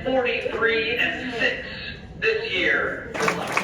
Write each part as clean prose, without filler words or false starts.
43-6 this year. Good luck.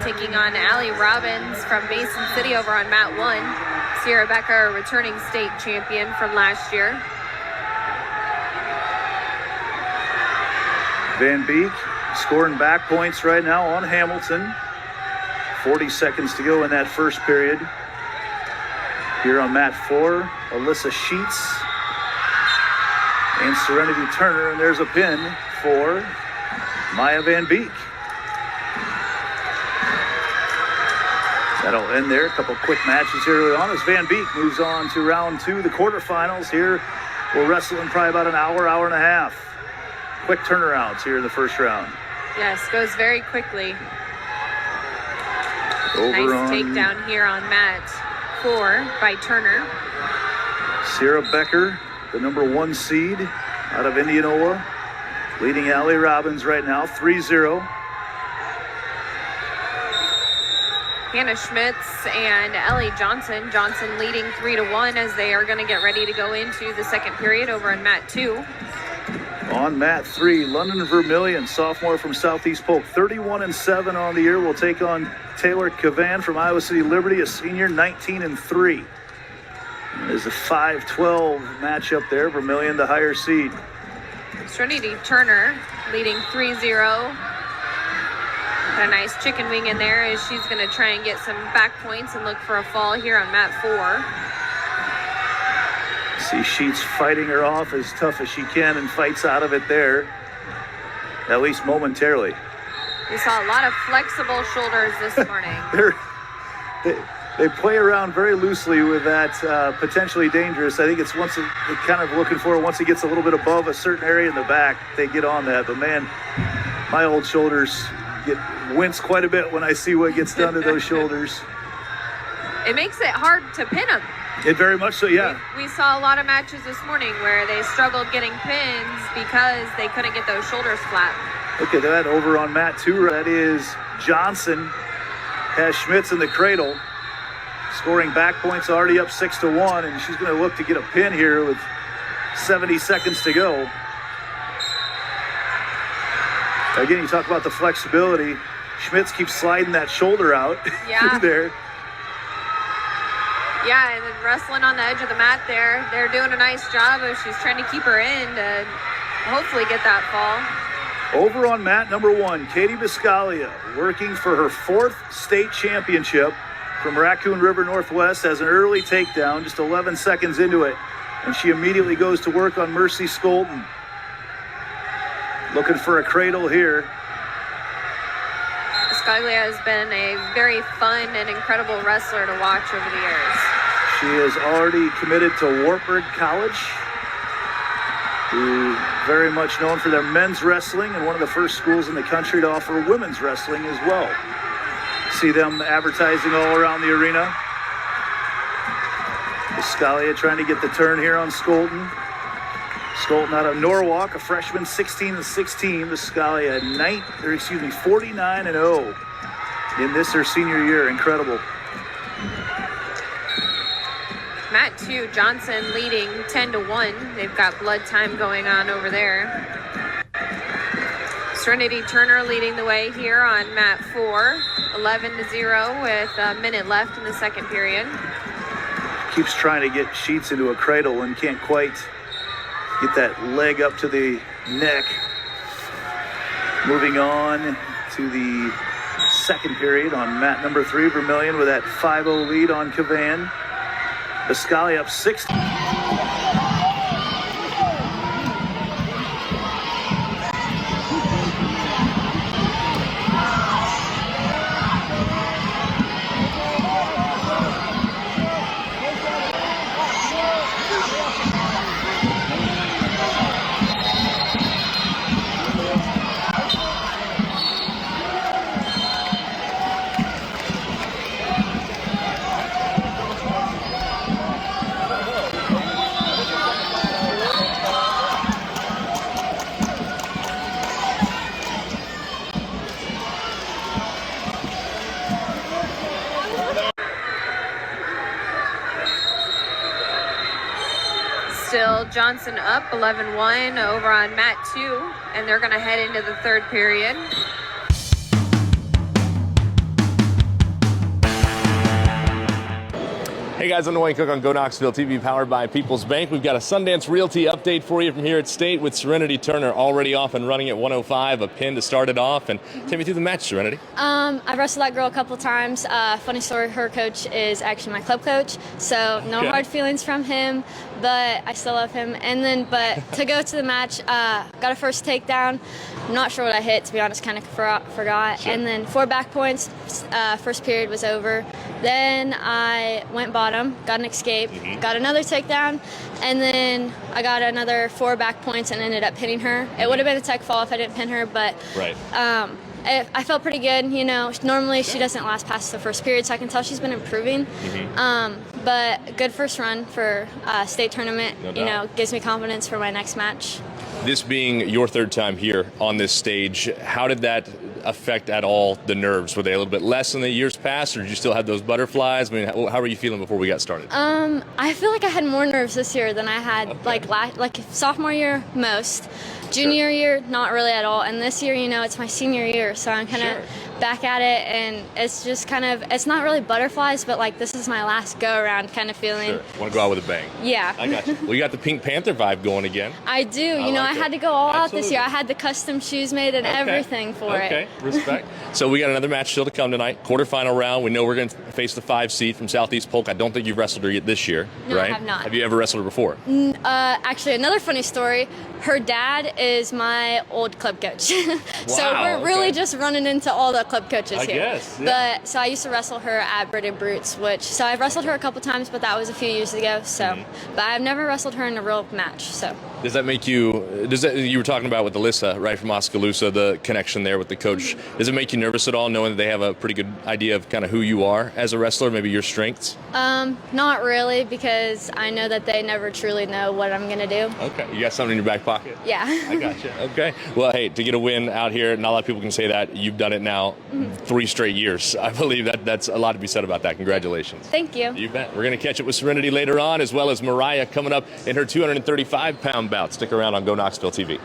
Taking on Allie Robbins from Mason City over on mat 1. Sierra Becker, returning state champion from last year. Van Beek scoring back points right now on Hamilton. 40 seconds to go in that first period. Here on mat 4, Alyssa Sheets and Serenity Turner, and there's a pin for Maya Van Beek. That'll end there. A couple quick matches here early on as Van Beek moves on to round 2, the quarterfinals. Here we'll wrestle in probably about an hour, hour and a half. Quick turnarounds here in the first round. Yes, goes very quickly. Nice takedown here on mat 4 by Turner. Sierra Becker, the number 1 seed out of Indianola, leading Allie Robbins right now, 3-0. Hannah Schmitz and Ellie Johnson. Johnson leading 3-1 as they are going to get ready to go into the second period over in mat 2. On mat 3, London Vermillion, sophomore from Southeast Polk, 31-7 on the year, will take on Taylor Cavan from Iowa City Liberty, a senior, 19-3. There's a 5-12 matchup there. Vermillion, the higher seed. Serenity Turner leading 3-0. Got a nice chicken wing in there as she's going to try and get some back points and look for a fall here on mat 4. See Sheets fighting her off as tough as she can and fights out of it there, at least momentarily. We saw a lot of flexible shoulders this morning. They play around very loosely with that potentially dangerous. I think it's once it kind of looking for it, once it gets a little bit above a certain area in the back, they get on that. But man, my old shoulders wince quite a bit when I see what gets done to those shoulders. It makes it hard to pin them. It very much so, yeah. We saw a lot of matches this morning where they struggled getting pins because they couldn't get those shoulders flat. Look at that over on mat 2. That is Johnson has Schmitz in the cradle, scoring back points, already up 6-1, and she's going to look to get a pin here with 70 seconds to go. Again, you talk about the flexibility. Schmitz keeps sliding that shoulder out through there. Yeah, and then wrestling on the edge of the mat there. They're doing a nice job of she's trying to keep her in to hopefully get that fall. Over on mat number 1, Katie Biscaglia, working for her 4th state championship from Raccoon River Northwest, has an early takedown, just 11 seconds into it, and she immediately goes to work on Mercy Skolton. Looking for a cradle here. Biscaglia has been a very fun and incredible wrestler to watch over the years. She is already committed to Wartburg College, who very much known for their men's wrestling and one of the first schools in the country to offer women's wrestling as well. See them advertising all around the arena. Biscaglia trying to get the turn here on Skolton. Skolton out of Norwalk, a freshman, 16-16. Biscaglia 49-0 in this her senior year. Incredible. Mat 2, Johnson leading 10-1. They've got blood time going on over there. Serenity Turner leading the way here on mat 4, 11-0 with a minute left in the second period. Keeps trying to get Sheets into a cradle and can't quite get that leg up to the neck. Moving on to the second period on mat number 3, Vermillion with that 5-0 lead on Cavan. Biscali up 6. Still Johnson up 11-1 over on mat 2, and they're going to head into the third period. Hey guys, I'm Wayne Cook on Go Knoxville TV, powered by People's Bank. We've got a Sundance Realty update for you from here at State with Serenity Turner already off and running at 105, a pin to start it off. And take me through the match, Serenity. I've wrestled that girl a couple times. Funny story, her coach is actually my club coach, so no hard feelings from him, but I still love him. And then, but to go to the match, got a first takedown. I'm not sure what I hit, to be honest, kind of forgot. Sure. And then 4 back points, first period was over. Then I went bottom, got an escape, got another takedown, and then I got another 4 back points and ended up pinning her. It would have been a tech fall if I didn't pin her, but I felt pretty good. You know, normally she doesn't last past the first period, so I can tell she's been improving. But good first run for state tournament. No doubt. You know, gives me confidence for my next match. This being your third time here on this stage, how did that affect at all the nerves? Were they a little bit less than the years past, or did you still have those butterflies? I mean, how were you feeling before we got started? I feel like I had more nerves this year than I had like sophomore year most. Junior year, not really at all. And this year, you know, it's my senior year, so I'm kind of back at it, and it's just kind of, it's not really butterflies, but like this is my last go around kind of feeling. Sure. Want to go out with a bang. Yeah. I got you. Well, you got the Pink Panther vibe going again. I do. You know, I had to go all out this year. I had the custom shoes made and everything for it. Okay, respect. So we got another match still to come tonight. Quarterfinal round. We know we're going to face the 5 seed from Southeast Polk. I don't think you've wrestled her yet this year, No, right? I have not. Have you ever wrestled her before? Actually, another funny story. Her dad is my old club coach. So Wow, we're really okay. just running into all the club coaches I here. guess, yeah. But so I used to wrestle her at British Brutes, so I've wrestled her a couple times, but that was a few years ago. So, but I've never wrestled her in a real match. So. Does that make you? You were talking about with Alyssa, right, from Oskaloosa, the connection there with the coach. Does it make you nervous at all, knowing that they have a pretty good idea of kind of who you are as a wrestler, maybe your strengths? Not really, because I know that they never truly know what I'm gonna do. Okay, you got something in your back pocket. Yeah. I gotcha. Okay. Well, hey, to get a win out here, not a lot of people can say that. You've done it now 3 straight years. I believe that's a lot to be said about that. Congratulations. Thank you. You bet. We're going to catch up with Serenity later on, as well as Mariah coming up in her 235-pound bout. Stick around on Go Knoxville TV.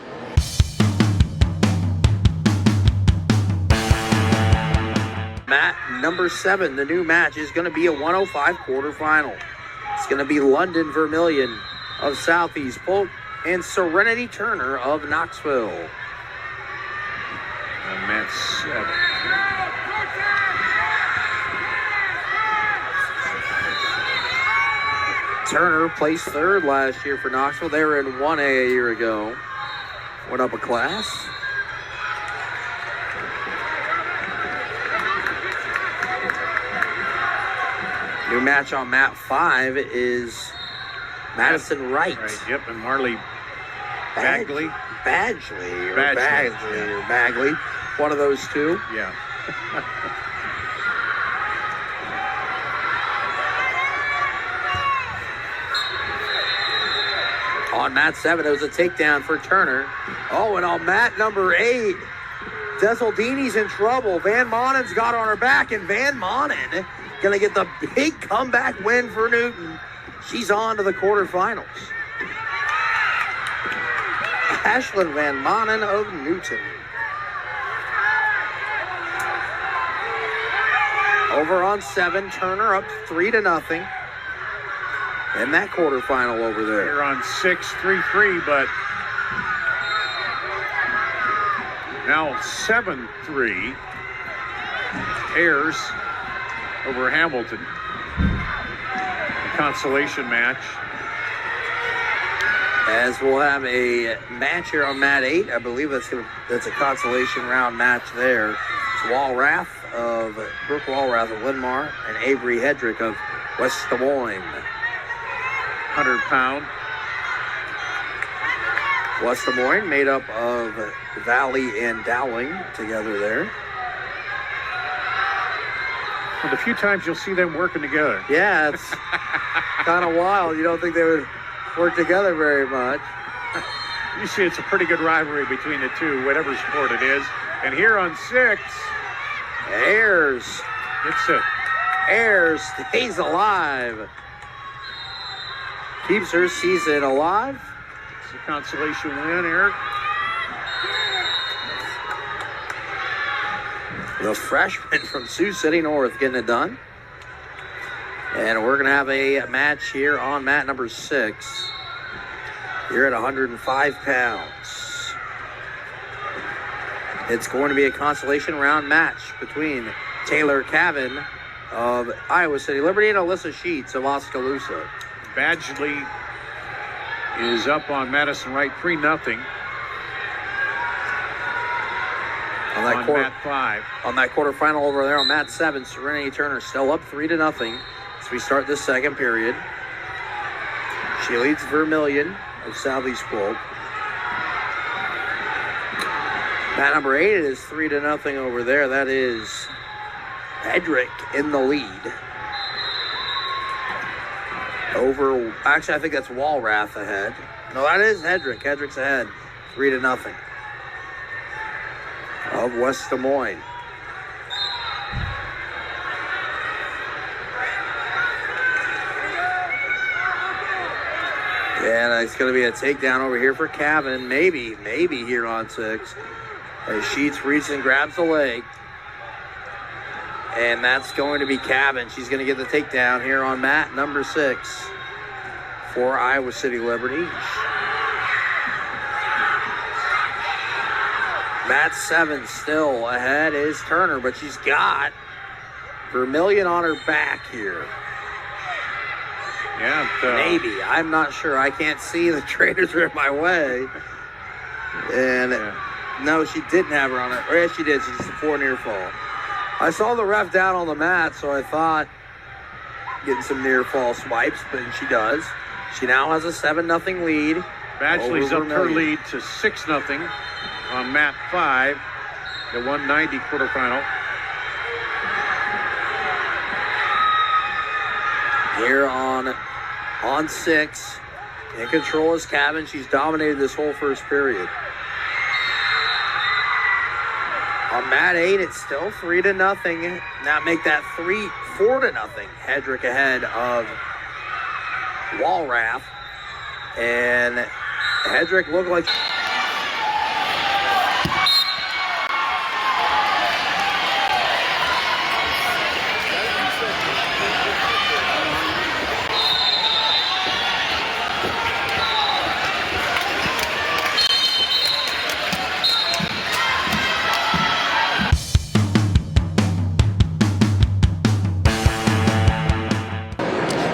Mat number 7, the new match is going to be a 105 quarterfinal. It's going to be London Vermillion of Southeast Polk and Serenity Turner of Knoxville. And Mat 7. Turner placed 3rd last year for Knoxville. They were in 1A a year ago. Went up a class. New match on mat 5 is Madison Wright. Right, yep, and Marley Bagley. Bagley. One of those two. Yeah. On mat 7, it was a takedown for Turner. Oh, and on mat number 8, Deseldini's in trouble. Van Monen's got on her back, and Van Monen gonna get the big comeback win for Newton. She's on to the quarterfinals. Ashlyn Van Monen of Newton. Over on 7, Turner up 3-0. In that quarterfinal over there. They're on 6-3-3, but now 7-3. Ayers over Hamilton. consolation match. As we'll have a match here on mat 8. I believe that's a consolation round match there. It's Brooke Walrath of Linmar and Avery Hedrick of West Des Moines. 100-pound. West Des Moines made up of Valley and Dowling together there. Well, the few times you'll see them working together. Yeah, it's kind of wild. You don't think they would work together very much. You see it's a pretty good rivalry between the two, whatever sport it is. And here on 6, Ayers. It's it. Ayers stays alive. Keeps her season alive. It's a consolation win, Eric. The freshman from Sioux City North getting it done. And we're going to have a match here on mat number 6. Here at 105 pounds. It's going to be a consolation round match between Taylor Cavan of Iowa City Liberty and Alyssa Sheets of Oskaloosa. Badgley is up on Madison Wright 3-0 On that mat 5. On that quarterfinal over there on mat 7, Serenity Turner still up 3-0 as we start this second period. She leads Vermillion of Southeast Polk. Mat number 8 is 3-0 over there. That is Hedrick in the lead. Actually, I think that's Walrath ahead. No, that is Hedrick. Hedrick's ahead, 3-0 of West Des Moines. Yeah, it's going to be a takedown over here for Cavan. Maybe here on 6. As Sheets reaches and grabs the leg. And that's going to be Cavan. She's going to get the takedown here on mat number 6 for Iowa City Liberty. Mat 7 still ahead is Turner, but she's got Vermillion on her back here. Yeah. Maybe. I'm not sure. I can't see. The trainers are in my way. And no, she didn't have her on her. Or yes, she did. She's a 4 near fall. I saw the ref down on the mat, so I thought getting some near fall swipes, but she does. She now has a 7-0 lead. Badgley's up her lead to 6-0 on mat 5, the 190 quarterfinal. Here on 6, in control is Cavan. She's dominated this whole first period. On mat 8, it's still 3-0. Now make that 4-0. Hedrick ahead of Walrath. And Hedrick looked like...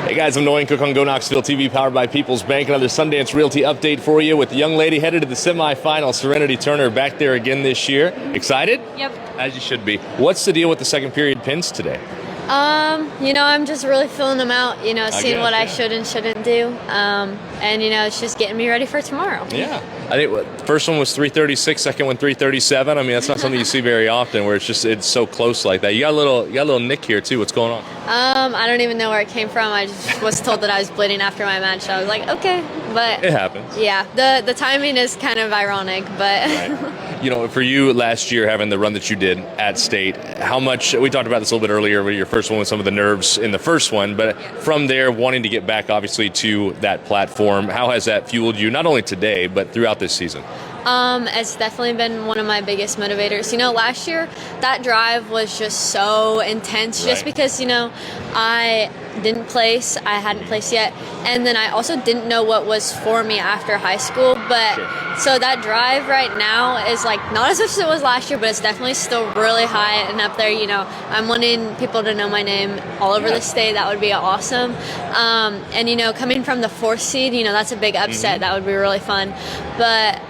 Hey guys, I'm Nolan Cook on Go Knoxville TV, powered by People's Bank. Another Sundance Realty update for you with the young lady headed to the semifinal, Serenity Turner, back there again this year. Excited? Yep. As you should be. What's the deal with the second period pins today? I'm just really filling them out, seeing what I should and shouldn't do. And it's just getting me ready for tomorrow. Yeah. I think first one was 336, second one 337. I mean, that's not something you see very often where it's so close like that. You got a little nick here too. What's going on? I don't even know where it came from. I just was told that I was bleeding after my match. So I was like, okay, but it happens. Yeah, the timing is kind of ironic, but right. For you last year having the run that you did at state, how much, we talked about this a little bit earlier with your first one with some of the nerves in the first one, but from there wanting to get back obviously to that platform, how has that fueled you not only today but throughout this season? It's definitely been one of my biggest motivators. Last year that drive was just so intense, just because I didn't place. I hadn't placed yet. And then I also didn't know what was for me after high school. But so that drive right now is like not as much as it was last year, but it's definitely still really high and up there. You know, I'm wanting people to know my name all over the state. That would be awesome. And, you know, coming from the 4th seed, you know, that's a big upset. That would be really fun. But,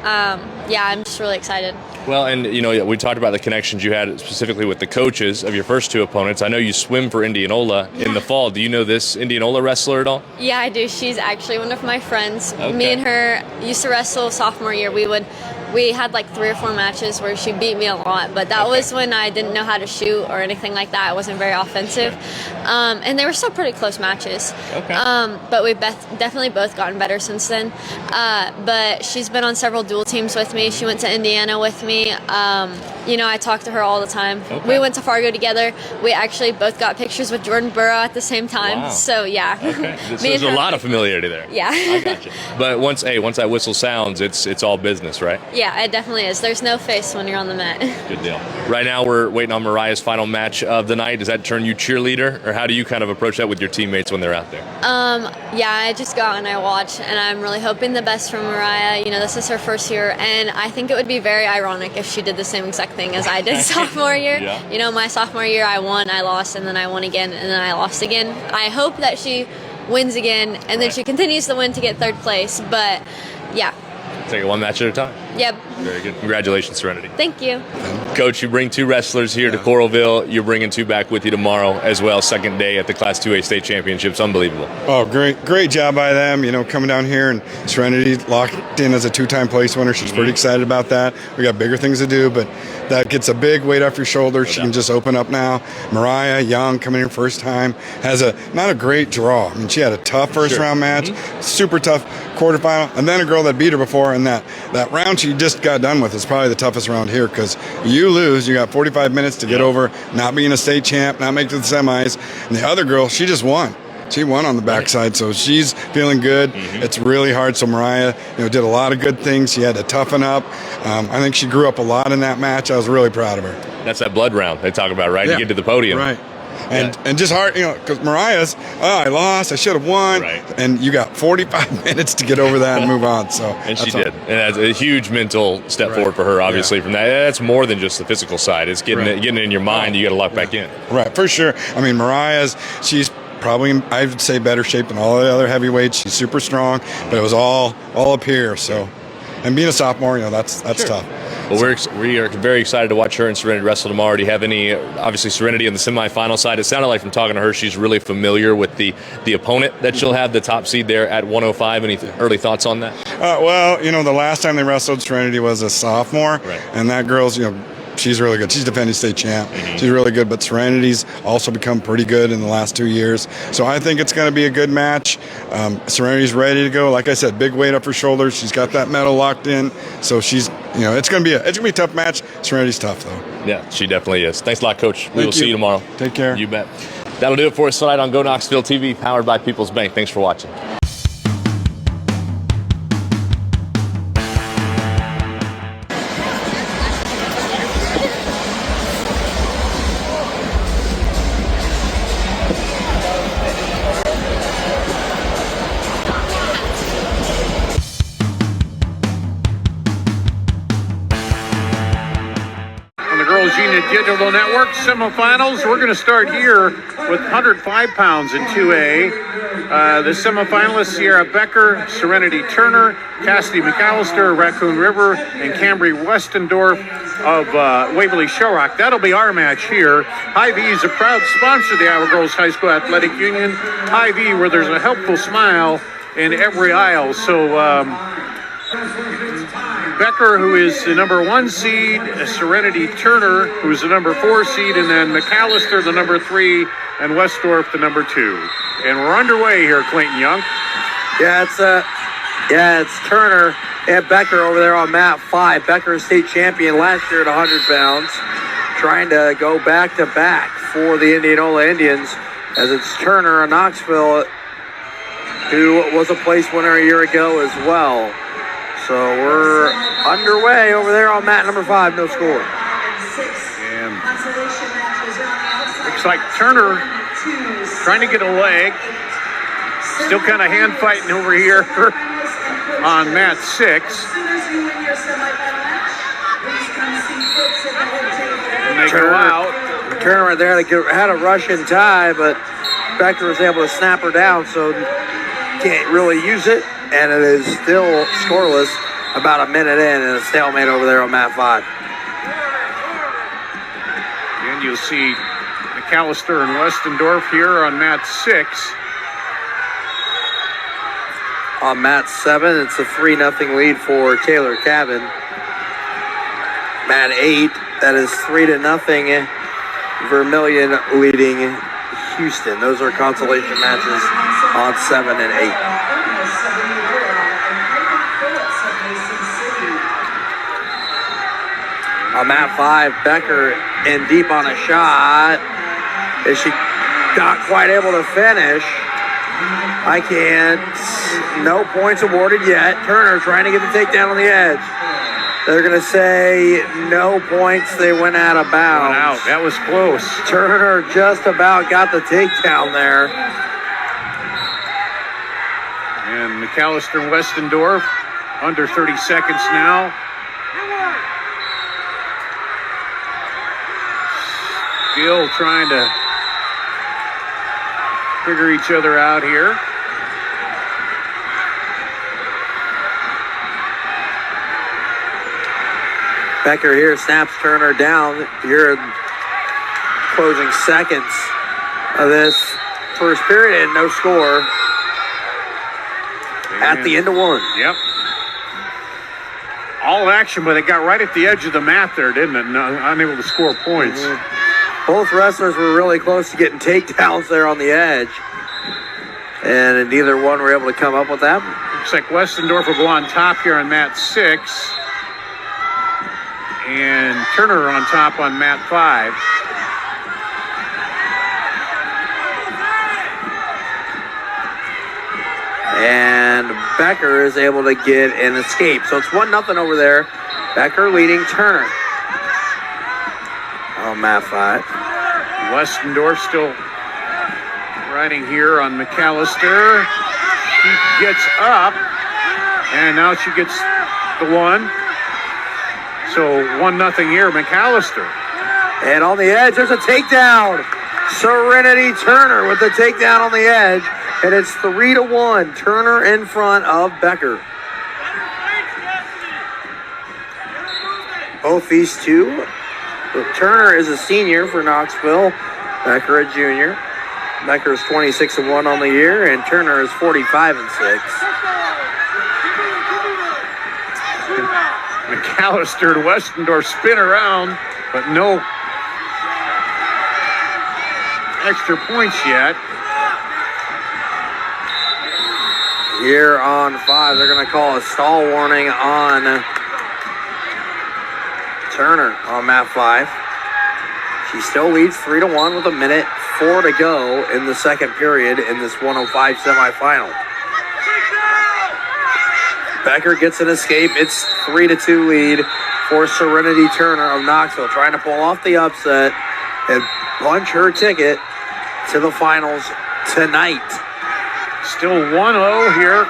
yeah, I'm just really excited. Well, and, you know, we talked about the connections you had specifically with the coaches of your first 2 opponents. I know you swim for Indianola in the fall. Do you know this Indianola wrestler at all? Yeah, I do. She's actually one of my friends. Okay. Me and her used to wrestle sophomore year. We had like 3 or 4 matches where she beat me a lot, but that was when I didn't know how to shoot or anything like that. I wasn't very offensive. And they were still pretty close matches. Okay. But we've definitely both gotten better since then. But she's been on several dual teams with me. She went to Indiana with me. You know, I talk to her all the time. Okay. We went to Fargo together. We actually both got pictures with Jordan Burrow at the same time. Wow. So, yeah. Okay. So there's a lot of familiarity there. Yeah. I gotcha. But once that whistle sounds, it's all business, right? Yeah, it definitely is. There's no face when you're on the mat. Good deal. Right now, we're waiting on Mariah's final match of the night. Does that turn you cheerleader, or how do you kind of approach that with your teammates when they're out there? Yeah, I just go out and I watch, and I'm really hoping the best for Mariah. You know, this is her first year, and I think it would be very ironic if she did the same exact thing as I did sophomore year. Yeah. You know, my sophomore year, I won, I lost, and then I won again, and then I lost again. I hope that she wins again, and then she continues to win to get 3rd place, but yeah. Take it one match at a time. Yep. Very good. Congratulations, Serenity. Thank you. Coach, you bring 2 wrestlers here to Coralville. You're bringing 2 back with you tomorrow as well. Second day at the Class 2A state championships. Unbelievable. Oh, great job by them. You know, coming down here, and Serenity locked in as a 2-time place winner. She's pretty excited about that. We got bigger things to do, but that gets a big weight off your shoulders. She can just open up now. Mariah, young, coming in first time, has not a great draw. I mean, she had a tough first round match, super tough quarterfinal, and then a girl that beat her before, and that round she just got done with is probably the toughest round here, because you lose, you got 45 minutes to get over not being a state champ, not making the semis, and the other girl, she just won. She won on the backside, so she's feeling good. It's really hard. So Mariah, you know, did a lot of good things. She had to toughen up. I think she grew up a lot in that match. I was really proud of her. That's that blood round they talk about, right? Yeah. To get to the podium. Right. And just hard, you know, because Mariah's, I lost, I should have won. Right. And you got 45 minutes to get over that and move on. So And she did. And that's a huge mental step forward for her, obviously, from that. That's more than just the physical side. It's getting it in your mind. You got to lock back in. Right, for sure. I mean, she's probably in, I would say, better shape than all the other heavyweights. She's super strong, but it was all up here. So, and being a sophomore, you know, that's tough. Well, we are very excited to watch her and Serenity wrestle tomorrow. Do you have any, obviously, Serenity on the semifinal side? It sounded like from talking to her, she's really familiar with the opponent that she'll have, the top seed there at 105. Any early thoughts on that? Well, you know, the last time they wrestled, Serenity was a sophomore, and that girl's, you know, she's really good. She's defending state champ. She's really good, but Serenity's also become pretty good in the last 2 years. So I think it's going to be a good match. Serenity's ready to go. Like I said, big weight up her shoulders. She's got that medal locked in. So she's, you know, it's going to be a tough match. Serenity's tough though. Yeah, she definitely is. Thanks a lot, Coach. We will see you tomorrow. Take care. You bet. That'll do it for us tonight on Go Knoxville TV, powered by People's Bank. Thanks for watching. Gina Digital Network semifinals. We're going to start here with 105 pounds in 2A. The semifinalists: Sierra Becker, Serenity Turner, Cassidy McAllister, Raccoon River, and Cambry Westendorf of Waverly Shellrock. That'll be our match here. Hy-Vee is a proud sponsor of the Iowa Girls High School Athletic Union. Hy-Vee, where there's a helpful smile in every aisle. So Becker, who is the number 1 seed, Serenity Turner, who's the number 4 seed, and then McAllister, the number 3, and Westdorf, the number 2. And we're underway here, Clayton Young. It's Turner and Becker over there on mat 5. Becker is state champion last year at 100 pounds, trying to go back-to-back for the Indianola Indians, as it's Turner of Knoxville, who was a place winner a year ago as well. So we're underway over there on mat number 5, no score. And looks like Turner trying to get a leg. Still kind of hand fighting over here on mat 6. And they go out. Turner right there had a Russian tie, but Becker was able to snap her down, so can't really use it. And it is still scoreless about a minute in, and a stalemate over there on mat 5. And you'll see McAllister and Westendorf here on mat 6. On mat 7, it's a 3-0 lead for Taylor Cabin. Mat 8, that is 3-0. Vermilion leading Houston. Those are consolation matches on 7 and 8. On mat 5, Becker in deep on a shot. Is she not quite able to finish? I can't. No points awarded yet. Turner trying to get the takedown on the edge. They're going to say no points. They went out of bounds. Went out. That was close. Turner just about got the takedown there. And McAllister and Westendorf under 30 seconds now. Still trying to figure each other out here. Becker here snaps Turner down here in closing seconds of this first period, and no score at the end of one. Yep. All action, but it got right at the edge of the mat there, didn't it? Unable to score points. Both wrestlers were really close to getting takedowns there on the edge, and neither one were able to come up with that. Looks like Westendorf will go on top here on mat 6. And Turner on top on mat 5. And Becker is able to get an escape. So it's 1-0 over there. Becker leading Turner on mat 5. Westendorf still riding here on McAllister. She gets up, and now she gets the one. So 1-0 here, McAllister. And on the edge, there's a takedown. Serenity Turner with the takedown on the edge. And it's 3-1. Turner in front of Becker. Both these two. Turner is a senior for Knoxville. Becker a junior. Becker is 26-1 on the year, and Turner is 45-6. McAllister and Westendorf spin around, but no extra points yet. Here on 5, they're going to call a stall warning on Turner on mat 5. She still leads 3-1 with 1:04 to go in the second period in this 105 semifinal. Becker gets an escape. It's 3-2 lead for Serenity Turner of Knoxville, trying to pull off the upset and punch her ticket to the finals tonight. Still 1-0 here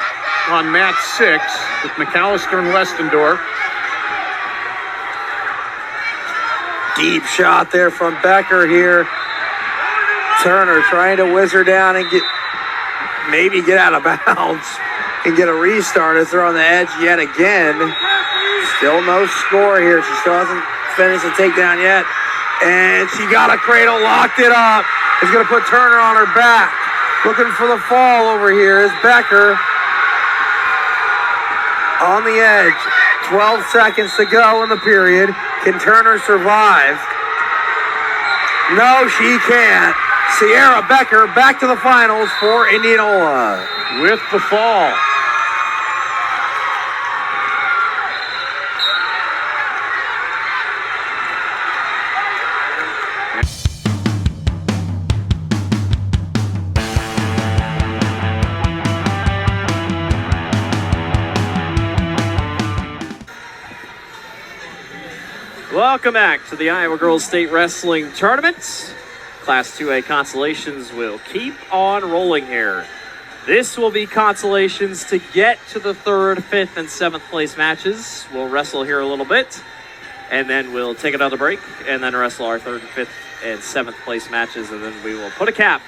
on mat 6 with McAllister and Westendorf. Deep shot there from Becker here. Turner trying to whiz her down and maybe get out of bounds and get a restart as they're on the edge yet again. Still no score here. She still hasn't finished the takedown yet. And she got a cradle, locked it up. Is going to put Turner on her back. Looking for the fall over here is Becker. On the edge. 12 seconds to go in the period. Can Turner survive? No, she can't. Sierra Becker back to the finals for Indianola. With the fall. Welcome back to the Iowa Girls State Wrestling Tournament. Class 2A consolations will keep on rolling here. This will be consolations to get to the 3rd, 5th, and 7th place matches. We'll wrestle here a little bit, and then we'll take another break, and then wrestle our 3rd, 5th, and 7th place matches, and then we will put a cap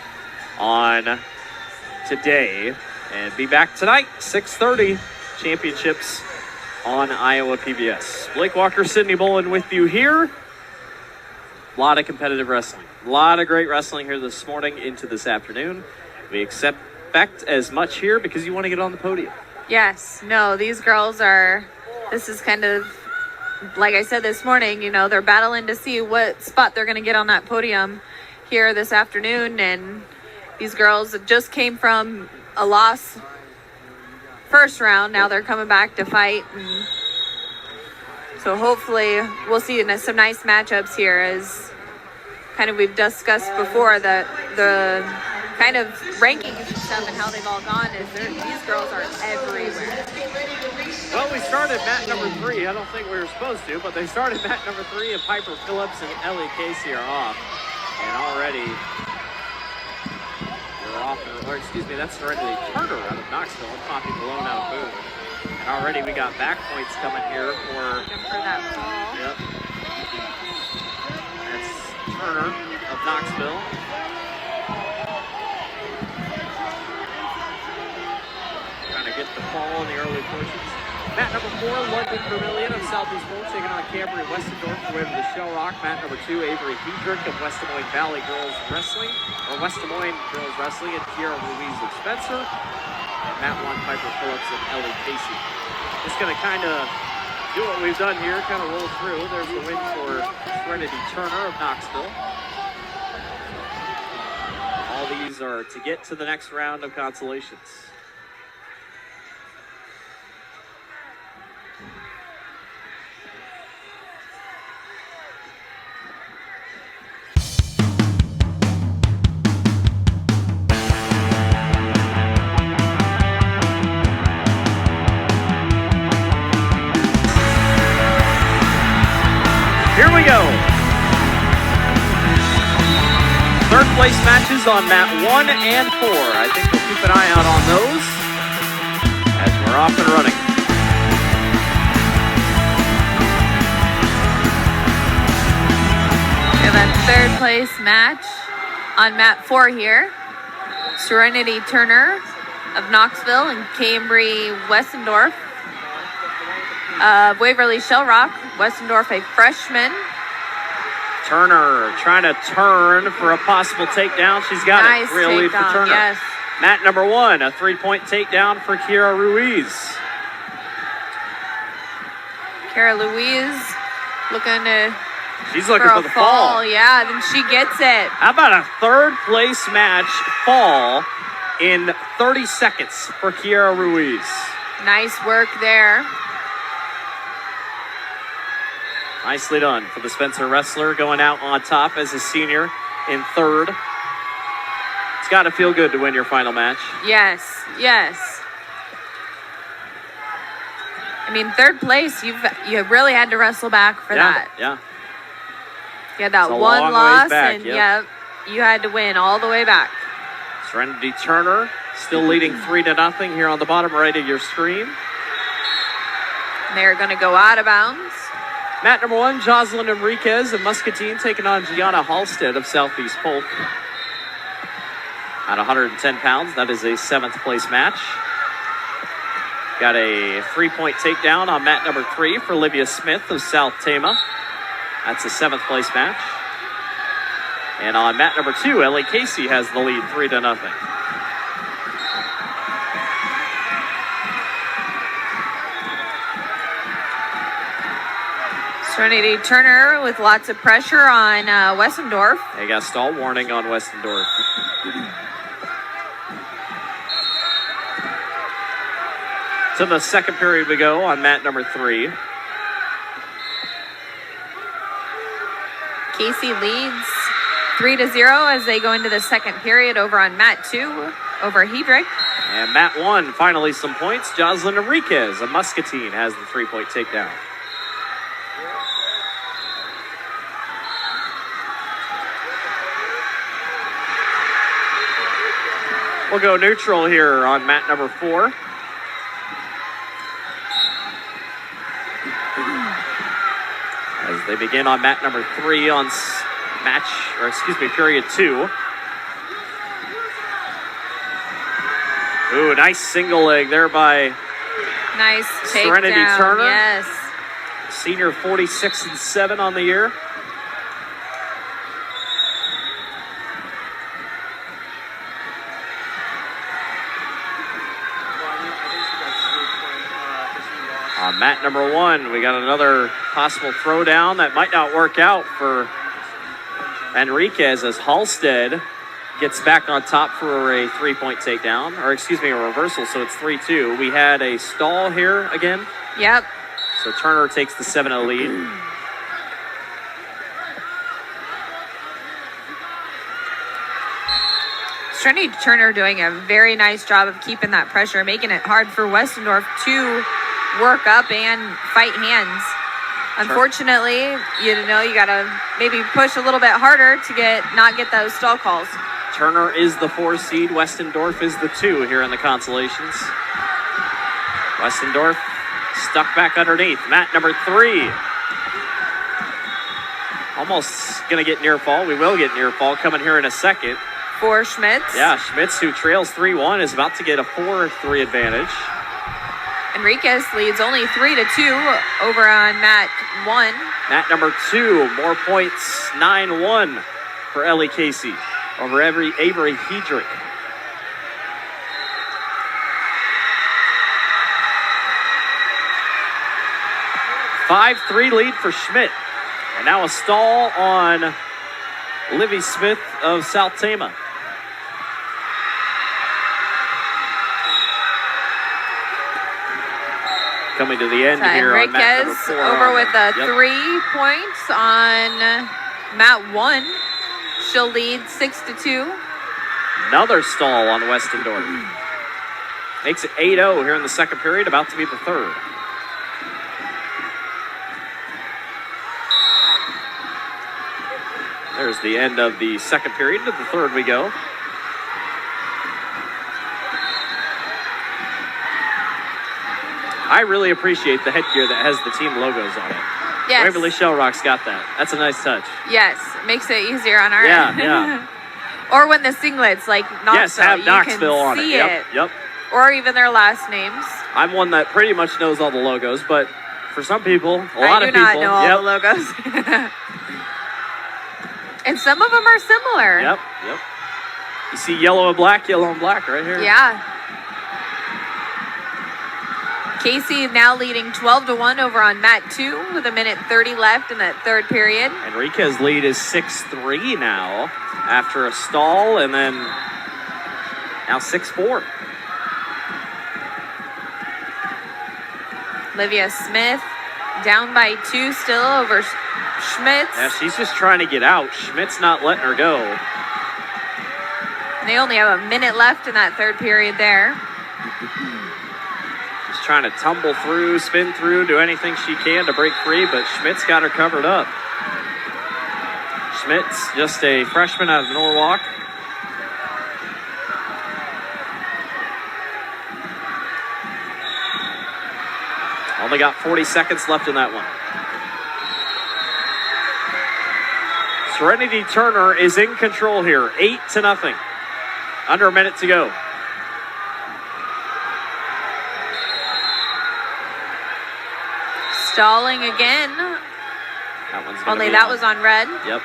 on today and be back tonight, 6:30, championships on Iowa PBS. Blake Walker, Sydney Bolin with you here. A lot of competitive wrestling. A lot of great wrestling here this morning into this afternoon. We expect as much here because you want to get on the podium. Yes, no, these girls this is kind of, like I said this morning, you know, they're battling to see what spot they're going to get on that podium here this afternoon. And these girls just came from a loss first round. Now they're coming back to fight. And so hopefully we'll see some nice matchups here, as kind of we've discussed before, the kind of rankings and stuff and how they've all gone is these girls are everywhere. Well, we started mat number 3. I don't think we were supposed to, but they started mat number 3, and Piper Phillips and Ellie Casey are off. And already they're off, that's Serenity Turner out of Knoxville and Poppy Malone out of Boone. And already we got back points coming here for that fall. Yep. That's Turner of Knoxville. Get the fall in the early portions. Mat number 4, London Vermillion of Southeast Bolt taking on Cambry Westendorf for the Shell Rock. Mat number 2, Avery Hedrick of West Des Moines Valley Girls Wrestling, or West Des Moines Girls Wrestling, and Kiara Louise of Spencer. And Mat 1, Piper Phillips and Ellie Casey. Just going to kind of do what we've done here, kind of roll through. There's the win for Serenity Turner of Knoxville. All these are to get to the next round of consolations. Here we go. 3rd place matches on mat 1 and 4. I think we'll keep an eye out on those as we're off and running. We have a 3rd place match on mat 4 here. Serenity Turner of Knoxville and Cambry Westendorf of Waverly Shell Rock. Westendorf, a freshman. Turner trying to turn for a possible takedown. She's got nice it. Real lead for Turner. Yes. Mat number 1, a 3-point takedown for Kiara Ruiz. Kiara Louise looking to She's looking for the fall. Yeah, then she gets it. How about a 3rd place match fall in 30 seconds for Kiara Ruiz? Nice work there. Nicely done for the Spencer wrestler, going out on top as a senior in 3rd. It's got to feel good to win your final match. Yes, yes. I mean, 3rd place, you really had to wrestle back for that. Yeah. You had that It's a one long loss, ways back, and yep. you had to win all the way back. Serenity Turner still leading 3-0 here on the bottom right of your screen. They're going to go out of bounds. Mat number 1, Jocelyn Enriquez of Muscatine taking on Gianna Halstead of Southeast Polk. At 110 pounds, that is a 7th place match. Got a 3-point takedown on mat number 3 for Olivia Smith of South Tama. That's a 7th place match. And on mat number 2, Ellie Casey has the lead 3-0. Serenity Turner with lots of pressure on Westendorf. They got stall warning on Westendorf. To the 2nd period we go on mat number 3. Casey leads 3-0 as they go into the 2nd period over on mat 2 over Hedrick. And mat 1, finally some points. Jocelyn Enriquez of Muscatine has the 3-point takedown. We'll go neutral here on mat number 4. As they begin on mat number 3 on period 2. Ooh, nice single leg there by Nice takedown. Serenity Turner. Yes. Senior 46-7 on the year. On mat number 1, we got another possible throwdown that might not work out for Enriquez as Halstead gets back on top for a 3-point takedown, or a reversal, so it's 3-2. We had a stall here again. Yep. So Turner takes the 7-0 lead. Serenity Turner doing a very nice job of keeping that pressure, making it hard for Westendorf to work up and fight hands. Unfortunately, you gotta maybe push a little bit harder to not get those stall calls. Turner is the 4 seed. Westendorf is the 2 here in the consolations. Westendorf stuck back underneath. Mat number 3. Almost going to get near fall. We will get near fall coming here in a second. For Schmitz. Yeah, Schmitz, who trails 3-1, is about to get a 4-3 advantage. Enriquez leads only 3-2 over on mat 1. Mat number 2, more points, 9-1 for Ellie Casey over Avery Hedrick. (5-3) lead for Schmidt. And now a stall on Livy Smith of South Tama. Coming to the end here on mat number 4. Over with a 3 points on mat 1. She'll lead 6-2. Another stall on Westendorf. Makes it 8-0 here in the second period, about to be the third. There's the end of the second period. To the third we go. I really appreciate the headgear that has the team logos on it. Yes. Waverly Shell Rock's got that. That's a nice touch. Yes, makes it easier on our end. Yeah. Or when the singlets, like Knoxville, Yes, have you Knoxville can on see it. Yep. Or even their last names. I'm one that pretty much knows all the logos, but for some people, a lot of people. I do not know all the logos. And some of them are similar. Yep. You see yellow and black right here. Yeah. Casey now leading 12-1 over on mat 2 with 1:30 left in that third period. Enriquez's lead is 6-3 now after a stall, and then now 6-4. Olivia Smith down by 2 still over Schmitz. Yeah, she's just trying to get out. Schmidt's not letting her go. They only have a minute left in that third period there. She's trying to tumble through, spin through, do anything she can to break free, but Schmidt's got her covered up. Schmidt's just a freshman out of Norwalk. Only got 40 seconds left in that one. Serenity Turner is in control here, 8-0. Under a minute to go. Stalling again. That one's Only that was on red. Yep.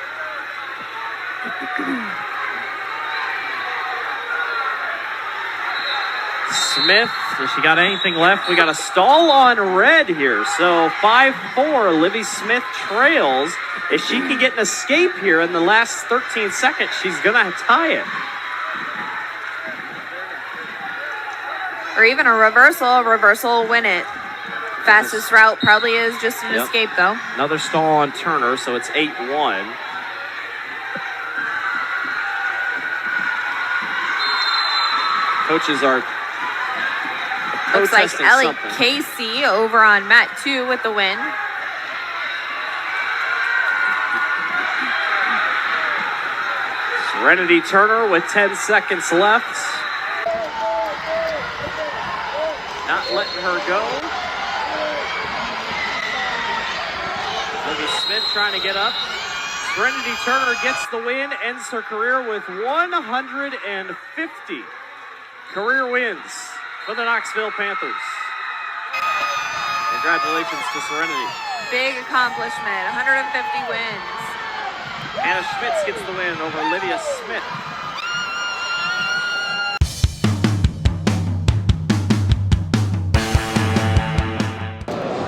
Smith, has she got anything left? We got a stall on red here. So 5-4, Livy Smith trails. If she can get an escape here in the last 13 seconds, she's going to tie it. Or even a reversal. A reversal will win it. Fastest route probably is just an escape, though. Another stall on Turner, so it's 8-1. Coaches are Looks like protesting Ellie something. Casey over on mat 2 with the win. Serenity Turner with 10 seconds left. letting her go. Olivia Smith trying to get up. Serenity Turner gets the win, ends her career with 150 career wins for the Knoxville Panthers. Congratulations to Serenity. Big accomplishment, 150 wins. Hannah Schmitz gets the win over Lydia Smith.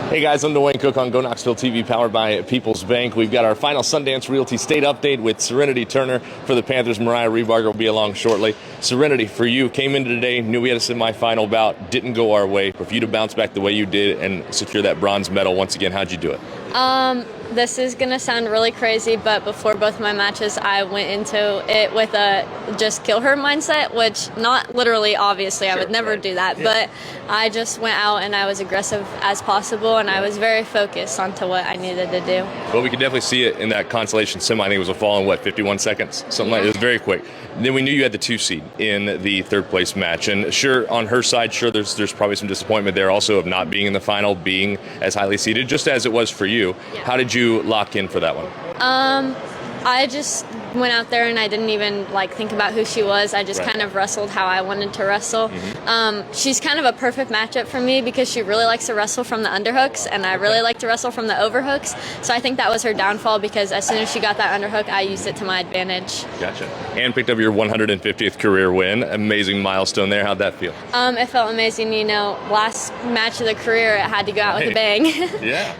Hey guys, I'm Dwayne Cook on Go Knoxville TV, powered by People's Bank. We've got our final Sundance Realty State update with Serenity Turner for the Panthers. Mariah Rebarger will be along shortly. Serenity, for you, came into today, knew we had a semifinal bout, didn't go our way. For you to bounce back the way you did and secure that bronze medal once again, how'd you do it? This is gonna sound really crazy, but before both my matches, I went into it with a just kill her mindset, which not literally, obviously, I would never do that, but I just went out and I was aggressive as possible, and I was very focused onto what I needed to do. Well, we could definitely see it in that consolation semi. I think it was a fall in, 51 seconds? Something like that. It was very quick. Then we knew you had the 2 seed in the third place match. And sure, on her side, sure, there's probably some disappointment there also of not being in the final, being as highly seeded, just as it was for you. Yeah. How did you lock in for that one? I just went out there and I didn't even think about who she was. I just kind of wrestled how I wanted to wrestle. She's kind of a perfect matchup for me because she really likes to wrestle from the underhooks, and I really like to wrestle from the overhooks. So I think that was her downfall, because as soon as she got that underhook, I used it to my advantage. Gotcha. And picked up your 150th career win. Amazing milestone there. How'd that feel? It felt amazing. Last match of the career, it had to go out with a bang. Yeah.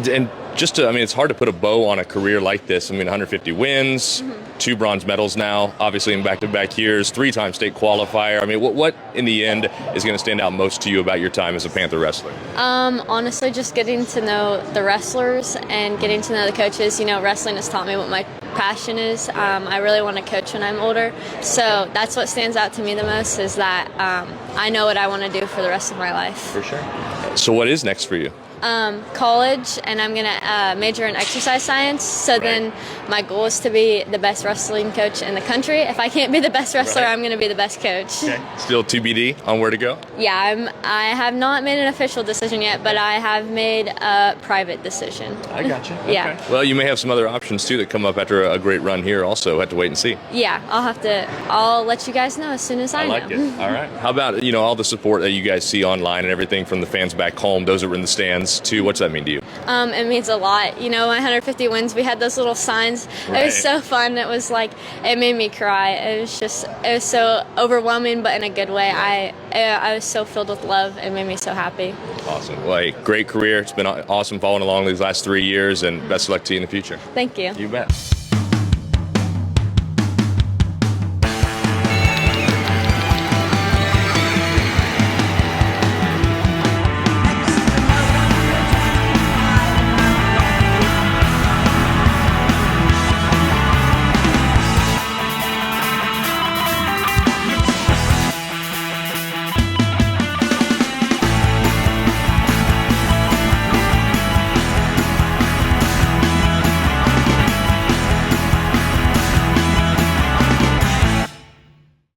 And just to, it's hard to put a bow on a career like this. 150 wins, 2 bronze medals now, obviously in back-to-back years, 3-time state qualifier. What in the end is going to stand out most to you about your time as a Panther wrestler? Honestly, just getting to know the wrestlers and getting to know the coaches. Wrestling has taught me what my passion is. I really want to coach when I'm older. So that's what stands out to me the most, is that I know what I want to do for the rest of my life. For sure. So what is next for you? College, and I'm going to major in exercise science. So then my goal is to be the best wrestling coach in the country. If I can't be the best wrestler, I'm going to be the best coach. Okay. Still TBD on where to go? Yeah, I have not made an official decision yet, but I have made a private decision. I gotcha. Yeah. Okay. Well, you may have some other options too that come up after a great run here also. Have to wait and see. Yeah, I'll let you guys know as soon as I know. I like it. All right. How about, all the support that you guys see online and everything from the fans back home, those that were in the stands too? What's that mean to you? It means a lot. 150 wins, we had those little signs. Right. It was so fun. It was it made me cry. It was so overwhelming, but in a good way. I was so filled with love. It made me so happy. Awesome. Well, great career. It's been awesome following along these last 3 years, and best of luck to you in the future. Thank you. You bet.